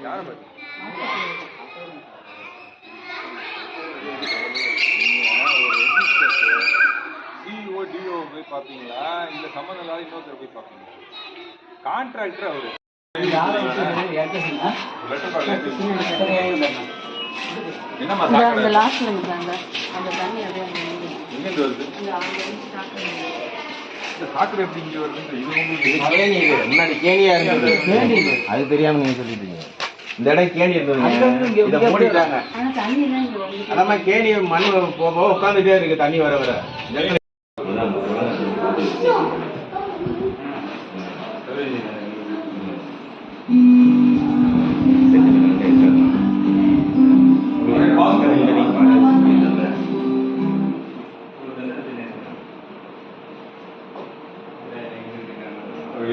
யாரை பத்தி CO DO போய் பார்த்தீங்களா இல்லை சம்மந்தம் இல்லாத இன்னொருத்தர் போய் பார்த்தீங்களா? கான்ட்ராக்டர் அவரு என்னம்மா சாக்கடை எப்படி இங்கே வருது? முன்னாடி கேணியா இருந்தது, அது தெரியாம நீங்க சொல்லிட்டீங்க. இந்த இடம் கேணி இருந்தது, இதை மூடிட்டாங்க. அதமா கேணி மண் போக உட்காந்துட்டே இருக்கு தண்ணி வர வர.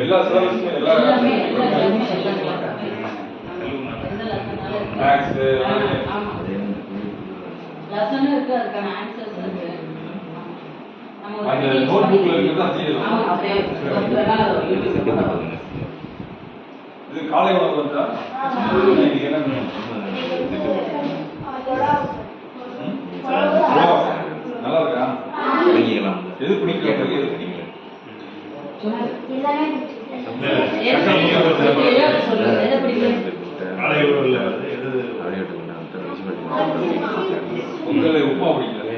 எல்லா சர்வீஸும் எல்லா மேக்ஸ் அந்த நோட் புக்ல இருக்கிறதா இது காலை உணவு வந்தா இன்னைக்கு என்ன நல்லா இருக்கா? எது பிடிக்கும்? எது பிடிக்கும்? உங்களை உப்புமா பிடிக்கல?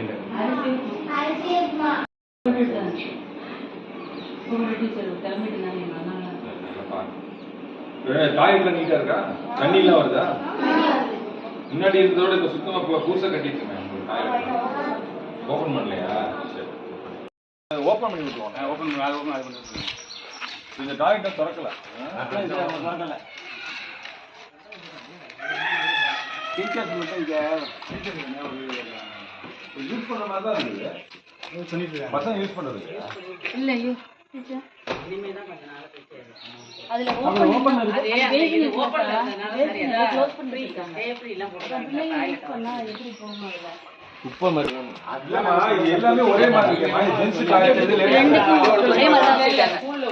டாய்லெட்ல நீட்டா இருக்கா? தண்ணி எல்லாம் வருதா? முன்னாடி இருந்ததோட இப்ப சுத்தமா புதுசா கட்டிட்டு இருக்கேன். ஓபன் பண்ணலையா? சரி, ஓபன் பண்ணி விட்டுருவோம். ஓபன் பண்ணி அது பண்ணி இந்த டாய்லெட்டை திறக்கல. டீச்சர்ஸ் மட்டும் இங்க யூஸ் பண்ற மாதிரி தான் இருக்குது. பசங்க யூஸ் பண்றது இல்லையோ அதுல ஓபன் இருக்கு. ஓபன் பண்ணா க்ளோஸ் பண்ணிருக்காங்க. சேஃப்டி எல்லாம் போட்டுருக்காங்க. யூஸ் பண்ணா எப்படி போகும்? அதுல குப்பை மரம் இது எல்லாமே ஒரே மாதிரி இருக்கு. ஜென்ஸ் டாய்லெட் இது ஒரே மாதிரி தான் வச்சிருக்காங்க. ஸ்கூல்ல